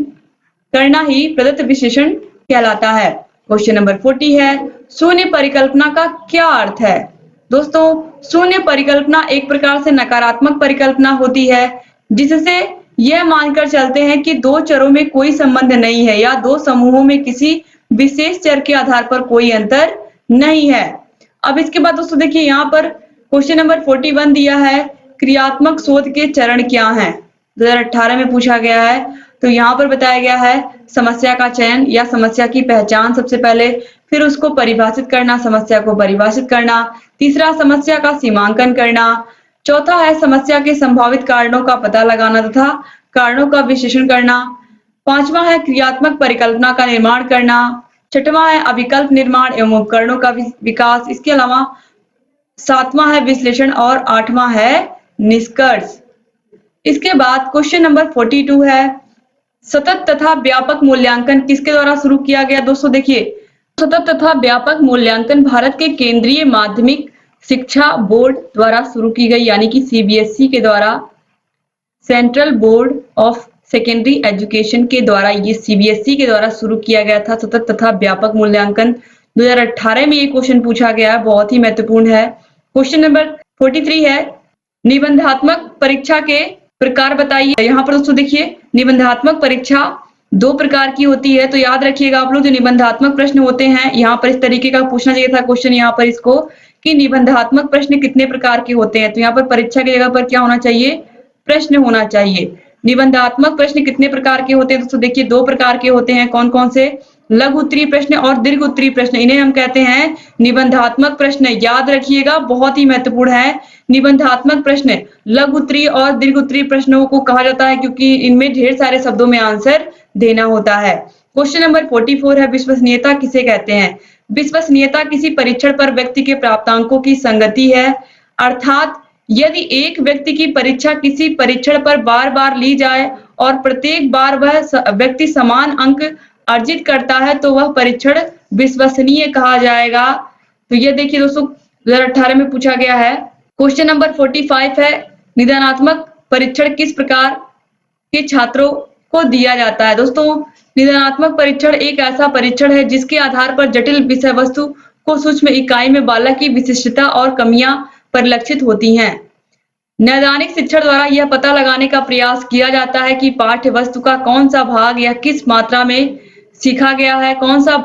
करना ही प्रदत्त विश्लेषण कहलाता है। क्वेश्चन नंबर 40 है, शून्य परिकल्पना का क्या अर्थ है? दोस्तों, शून्य परिकल्पना एक प्रकार से नकारात्मक परिकल्पना होती है जिससे यह मानकर चलते हैं कि दो चरों में कोई संबंध नहीं है या दो समूहों में किसी विशेष चर के आधार पर कोई अंतर नहीं है। अब इसके बाद दोस्तों देखिए यहाँ पर क्वेश्चन नंबर 41 दिया है, क्रियात्मक शोध के चरण क्या हैं? 2018 में पूछा गया है। तो यहाँ पर बताया गया है समस्या का चयन या समस्या की पहचान सबसे पहले, फिर उसको परिभाषित करना, समस्या को परिभाषित करना, तीसरा समस्या का सीमांकन करना, चौथा है समस्या के संभावित कारणों का पता लगाना तथा कारणों का विश्लेषण करना, पांचवा है क्रियात्मक परिकल्पना का निर्माण करना, छठवां है अभिकल्प निर्माण एवं उपकरणों का विकास, इसके अलावा सातवां है विश्लेषण और आठवां है निष्कर्ष। इसके बाद क्वेश्चन नंबर 42 है, सतत तथा व्यापक मूल्यांकन किसके द्वारा शुरू किया गया? दोस्तों देखिए, सतत तथा व्यापक मूल्यांकन भारत के केंद्रीय माध्यमिक शिक्षा बोर्ड द्वारा शुरू की गई, यानी कि सीबीएसई के द्वारा, central board of secondary education के द्वारा, ये सीबीएसई के द्वारा शुरू किया गया था सतत तथा व्यापक मूल्यांकन। 2018 में ये क्वेश्चन पूछा गया है, बहुत ही महत्वपूर्ण है। क्वेश्चन नंबर 43 है, निबंधात्मक परीक्षा के प्रकार बताइए। यहाँ पर दोस्तों देखिए, निबंधात्मक परीक्षा 2 प्रकार की होती है, तो याद रखिएगा आप लोग, जो निबंधात्मक प्रश्न होते हैं, यहाँ पर इस तरीके का पूछना चाहिए था क्वेश्चन यहाँ पर इसको, कि निबंधात्मक प्रश्न कितने प्रकार के होते हैं। तो यहाँ पर परीक्षा की जगह पर क्या होना चाहिए, प्रश्न होना चाहिए। निबंधात्मक प्रश्न कितने प्रकार के होते हैं? दोस्तों देखिए, 2 प्रकार के होते हैं। कौन कौन से? लघु उत्तरीय प्रश्न और दीर्घ उत्तरीय प्रश्न, इन्हें हम कहते हैं निबंधात्मक प्रश्न। याद रखिएगा, बहुत ही महत्वपूर्ण है। निबंधात्मक प्रश्न लघु उत्तरीय और दीर्घ उत्तरीय प्रश्नों को कहा जाता है क्योंकि इनमें ढेर सारे शब्दों में आंसर देना होता है। क्वेश्चन नंबर 44 है, विश्वसनीयता किसे कहते हैं? विश्वसनीयता किसी परीक्षण पर व्यक्ति के प्राप्तांकों की संगति है, अर्थात यदि एक व्यक्ति की परीक्षा किसी परीक्षण पर बार बार ली जाए और प्रत्येक बार वह व्यक्ति समान अंक अर्जित करता है तो वह परीक्षण विश्वसनीय कहा जाएगा। तो ये देखिए दोस्तों, 2018 में पूछा गया है। क्वेश्चन नंबर 45 है, निदानात्मक परीक्षण किस प्रकार के छात्रों को दिया जाता है? दोस्तों, निदानात्मक परीक्षण एक ऐसा परीक्षण है जिसके आधार पर जटिल विषय वस्तु को सूक्ष्म इकाई में बालक की विशिष्टता और कमियां परिलक्षित होती हैं। नैदानिक शिक्षण द्वारा यह पता लगाने का प्रयास किया जाता है कि पाठ्य वस्तु का कौन सा भाग या किस मात्रा में सीखा गया है, कौन सा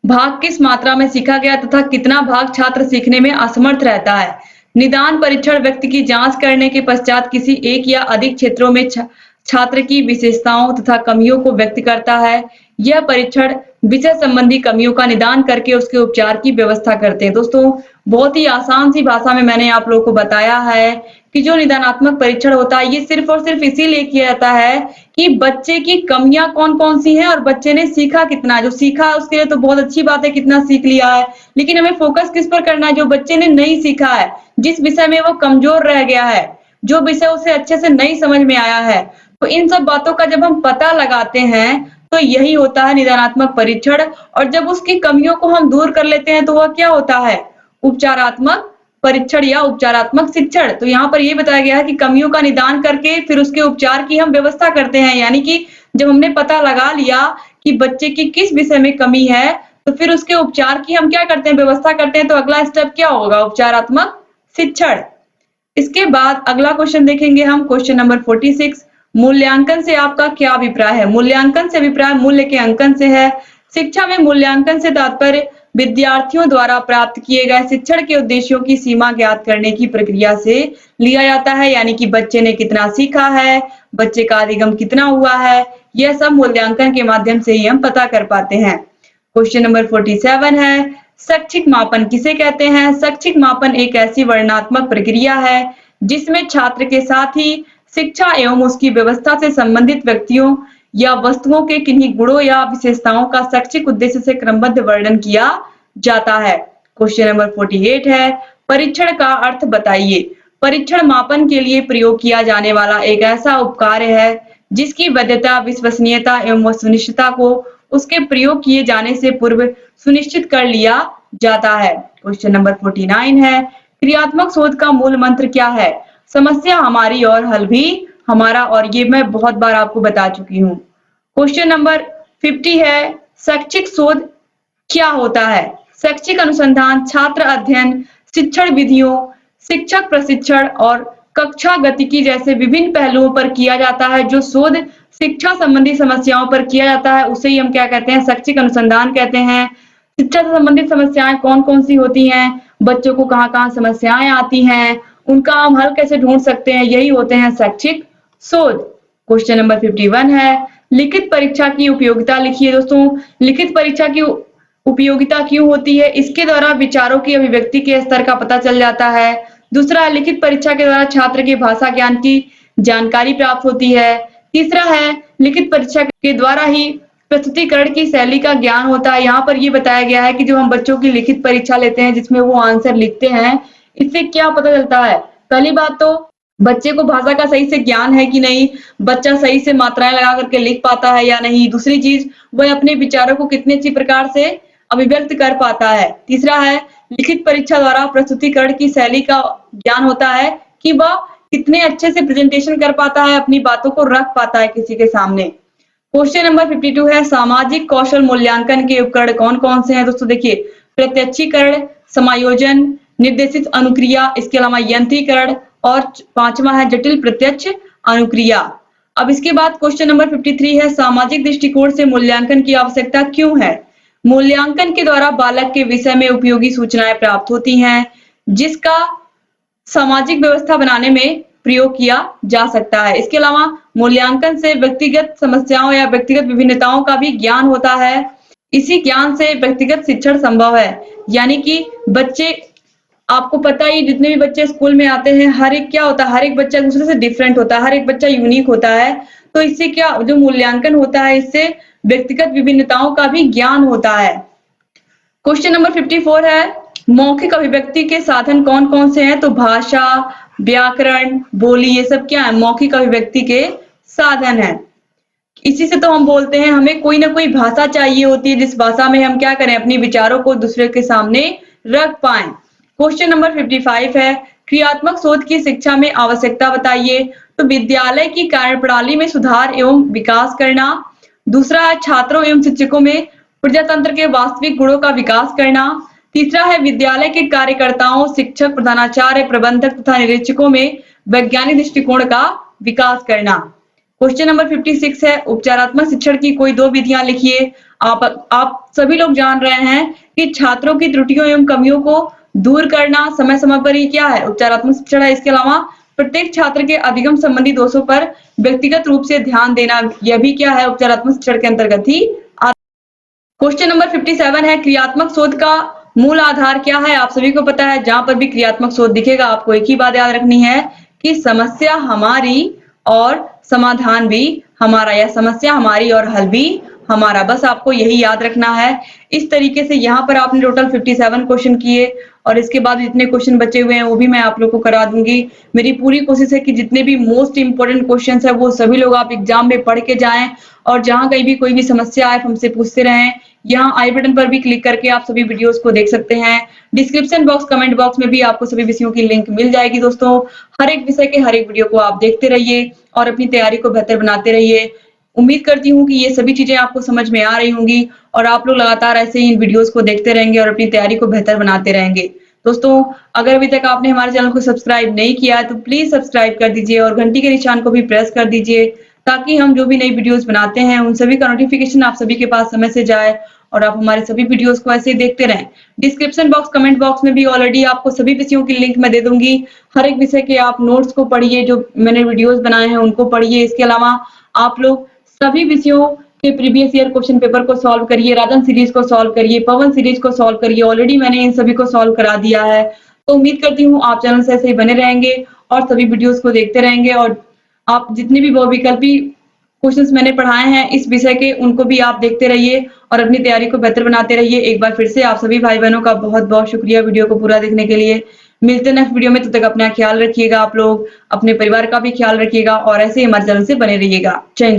भाग किस मात्रा में सीखा गया तथा कितना भाग छात्र सीखने में असमर्थ रहता है। निदान परीक्षण व्यक्ति की जांच करने के पश्चात किसी एक या अधिक क्षेत्रों में छात्र की विशेषताओं तथा कमियों को व्यक्त करता है। यह परीक्षण विषय संबंधी कमियों का निदान करके उसके उपचार की व्यवस्था करते हैं। दोस्तों, बहुत ही आसान सी भाषा में मैंने आप लोगों को बताया है कि जो निदानात्मक परीक्षण होता है ये सिर्फ और सिर्फ इसीलिए किया जाता है कि बच्चे की कमियां कौन-कौन सी हैं और बच्चे ने सीखा कितना है। जो सीखा है उसके लिए तो बहुत अच्छी बात है, कितना सीख लिया है, लेकिन हमें फोकस किस पर करना है, जो बच्चे ने नहीं सीखा है, जिस विषय में वो कमजोर रह गया है, जो विषय उसे अच्छे से नहीं समझ में आया है। तो इन सब बातों का जब हम पता लगाते हैं तो यही होता है निदानात्मक परीक्षण। और जब उसकी कमियों को हम दूर कर लेते हैं तो वह क्या होता है, उपचारात्मक परीक्षण या उपचारात्मक शिक्षण। तो यहाँ पर ये बताया गया है कि कमियों का निदान करके फिर उसके उपचार की हम व्यवस्था करते हैं। यानी कि जब हमने पता लगा लिया कि बच्चे की किस विषय में कमी है तो फिर उसके उपचार की हम क्या करते हैं, व्यवस्था करते हैं। तो अगला स्टेप क्या होगा, उपचारात्मक शिक्षण। इसके बाद अगला क्वेश्चन देखेंगे हम, क्वेश्चन नंबर 46। मूल्यांकन से आपका क्या अभिप्राय है। मूल्यांकन से अभिप्राय मूल्य के अंकन से है। शिक्षा में मूल्यांकन से तात्पर्य विद्यार्थियों द्वारा प्राप्त किए गए शिक्षण के उद्देश्यों की सीमा ज्ञात करने की प्रक्रिया से लिया जाता है। यानी कि बच्चे ने कितना सीखा है, बच्चे का अधिगम कितना हुआ है, यह सब मूल्यांकन के माध्यम से ही हम पता कर पाते हैं। क्वेश्चन नंबर 47 है, शैक्षिक मापन किसे कहते हैं। शैक्षिक मापन एक ऐसी वर्णनात्मक प्रक्रिया है जिसमें छात्र के साथ ही शिक्षा एवं उसकी व्यवस्था से संबंधित व्यक्तियों या वस्तुओं के किन्हीं गुणों या विशेषताओं का शैक्षिक उद्देश्य से क्रमबद्ध वर्णन किया जाता है। क्वेश्चन नंबर 48 है, परीक्षण का अर्थ बताइए। परीक्षण मापन के लिए प्रयोग किया जाने वाला एक ऐसा उपकार्य है जिसकी वैधता, विश्वसनीयता एवं वस्तुनिष्ठता को उसके प्रयोग किए जाने से पूर्व सुनिश्चित कर लिया जाता है। क्वेश्चन नंबर 49 है, क्रियात्मक शोध का मूल मंत्र क्या है। समस्या हमारी और हल भी हमारा, और ये मैं बहुत बार आपको बता चुकी हूँ। क्वेश्चन नंबर 50 है, शैक्षिक शोध क्या होता है। शैक्षिक अनुसंधान छात्र अध्ययन, शिक्षण विधियों, शिक्षक प्रशिक्षण और कक्षा गतिकी जैसे विभिन्न पहलुओं पर किया जाता है। जो शोध शिक्षा संबंधी समस्याओं पर किया जाता है उसे ही हम क्या कहते हैं, शैक्षिक अनुसंधान कहते हैं। शिक्षा से संबंधित समस्याएं कौन कौन सी होती हैं, बच्चों को कहाँ कहाँ समस्याएं आती हैं, उनका हम हल कैसे ढूंढ सकते हैं, यही होते हैं शैक्षिक शोध। क्वेश्चन नंबर 51 है, लिखित परीक्षा की उपयोगिता लिखिए। दोस्तों, लिखित परीक्षा की उपयोगिता क्यों होती है। इसके द्वारा विचारों की अभिव्यक्ति के स्तर का पता चल जाता है। दूसरा है, लिखित परीक्षा के द्वारा छात्र के भाषा ज्ञान की जानकारी प्राप्त होती है। तीसरा है, लिखित परीक्षा के द्वारा ही प्रस्तुतिकरण की शैली का ज्ञान होता है। यहाँ पर ये बताया गया है कि जो हम बच्चों की लिखित परीक्षा लेते हैं जिसमें वो आंसर लिखते हैं, इससे क्या पता चलता है। पहली बात तो बच्चे को भाषा का सही से ज्ञान है कि नहीं, बच्चा सही से मात्राएं लगा करके लिख पाता है या नहीं। दूसरी चीज, वह अपने विचारों को कितने अच्छी प्रकार से अभिव्यक्त कर पाता है। तीसरा है, लिखित परीक्षा द्वारा प्रस्तुतिकरण की शैली का ज्ञान होता है कि वह कितने अच्छे से प्रेजेंटेशन कर पाता है, अपनी बातों को रख पाता है किसी के सामने। क्वेश्चन नंबर 52 है, सामाजिक कौशल मूल्यांकन के उपकरण कौन कौन से हैं। दोस्तों देखिए, प्रत्यक्षीकरण, समायोजन, निर्देशित अनुक्रिया, इसके अलावा यंत्रीकरण, और पांचवा है जटिल प्रत्यक्ष अनुक्रिया। अब इसके बाद क्वेश्चन नंबर 53 है, सामाजिक दृष्टिकोण से मूल्यांकन की आवश्यकता क्यों है। मूल्यांकन के द्वारा बालक के विषय में उपयोगी सूचनाएं प्राप्त होती हैं जिसका सामाजिक व्यवस्था बनाने में प्रयोग किया जा सकता है। इसके अलावा मूल्यांकन से व्यक्तिगत समस्याओं या व्यक्तिगत विभिन्नताओं का भी ज्ञान होता है। इसी ज्ञान से व्यक्तिगत शिक्षण संभव है। यानी कि बच्चे, आपको पता ही, जितने भी बच्चे स्कूल में आते हैं, हर एक क्या होता है, हर एक बच्चा दूसरे से डिफरेंट होता है, हर एक बच्चा यूनिक होता है। तो इससे क्या, जो मूल्यांकन होता है, इससे व्यक्तिगत विभिन्नताओं का भी ज्ञान होता है। क्वेश्चन नंबर 54 है, मौखिक अभिव्यक्ति के साधन कौन कौन से हैं। तो भाषा, व्याकरण, बोली, ये सब क्या है, मौखिक अभिव्यक्ति के साधन है। इसी से तो हम बोलते हैं हमें कोई ना कोई भाषा चाहिए होती है जिस भाषा में हम क्या करें, अपने विचारों को दूसरे के सामने रख पाएं। क्वेश्चन नंबर 55 है, क्रियात्मक शोध की शिक्षा में आवश्यकता बताइए। तो विद्यालय की कार्यप्रणाली में सुधार एवं विकास करना। दूसरा है, छात्रों एवं शिक्षकों में प्रजातंत्र के वास्तविक गुणों का विकास करना। तीसरा है, विद्यालय के कार्यकर्ताओं, शिक्षक, प्रधानाचार्य, प्रबंधक तथा निरीक्षकों में वैज्ञानिक दृष्टिकोण का विकास करना। क्वेश्चन नंबर 56 है, उपचारात्मक शिक्षण की कोई दो विधियां लिखिए। आप सभी लोग जान रहे हैं कि छात्रों की त्रुटियों एवं कमियों को दूर करना समय समय पर ही क्या है, उपचारात्मक शिक्षण है। इसके अलावा प्रत्येक छात्र के अधिगम संबंधी दोषों पर व्यक्तिगत रूप से ध्यान देना, यह भी क्या है, उपचारात्मक शिक्षण के अंतर्गत ही आता है। क्वेश्चन नंबर 57 है, क्रियात्मक शोध का मूल आधार क्या है। आप सभी को पता है, जहां पर भी क्रियात्मक शोध दिखेगा आपको एक ही बात याद रखनी है कि समस्या हमारी और समाधान भी हमारा, या समस्या हमारी और हल भी हमारा। बस आपको यही याद रखना है। इस तरीके से यहाँ पर आपने टोटल 57 क्वेश्चन किए और इसके बाद जितने क्वेश्चन बचे हुए हैं वो भी मैं आप लोग को करा दूंगी। मेरी पूरी कोशिश है कि जितने भी मोस्ट इंपोर्टेंट क्वेश्चंस है वो सभी लोग आप एग्जाम में पढ़ के जाएं, और जहां कहीं भी कोई भी समस्या आए हमसे पूछते रहें। यहाँ आई बटन पर भी क्लिक करके आप सभी वीडियोस को देख सकते हैं। डिस्क्रिप्शन बॉक्स, कमेंट बॉक्स में भी आपको सभी विषयों की लिंक मिल जाएगी दोस्तों। हर एक विषय के हर एक वीडियो को आप देखते रहिए और अपनी तैयारी को बेहतर बनाते रहिए। उम्मीद करती हूँ कि ये सभी चीजें आपको समझ में आ रही होंगी और आप लोग लगातार ऐसे ही इन वीडियोस को देखते रहेंगे और अपनी तैयारी को बेहतर बनाते रहेंगे। दोस्तों, अगर अभी तक आपने हमारे चैनल को सब्सक्राइब नहीं किया है तो प्लीज सब्सक्राइब कर दीजिए और घंटी के निशान को भी प्रेस कर दीजिए, ताकि हम जो भी नई वीडियोस बनाते हैं उन सभी का नोटिफिकेशन आप सभी के पास समय से जाए और आप हमारे सभी वीडियोस को ऐसे ही देखते रहें। डिस्क्रिप्शन बॉक्स, कमेंट बॉक्स में भी ऑलरेडी आपको सभी विषयों की लिंक मैं दे दूंगी। हर एक विषय के आप नोट्स को पढ़िए, जो मैंने वीडियोस बनाए हैं उनको पढ़िए। इसके अलावा आप लोग सभी विषयों के प्रीवियस ईयर क्वेश्चन पेपर को सॉल्व करिए, राजन सीरीज को सॉल्व करिए, पवन सीरीज को सॉल्व करिए। ऑलरेडी मैंने इन सभी को सॉल्व करा दिया है। तो उम्मीद करती हूँ आप चैनल से ऐसे ही बने रहेंगे और सभी वीडियोस को देखते रहेंगे, और आप जितने भी बहुविकल्पी क्वेश्चंस मैंने पढ़ाए हैं इस विषय के उनको भी आप देखते रहिए और अपनी तैयारी को बेहतर बनाते रहिए। एक बार फिर से आप सभी भाई बहनों का बहुत बहुत शुक्रिया वीडियो को पूरा देखने के लिए। मिलते हैं नेक्स्ट वीडियो में, तब तक अपना ख्याल रखिएगा। आप लोग अपने परिवार का भी ख्याल रखिएगा और ऐसे ही हमारे चैनल से बने रहिएगा। जय हिंद।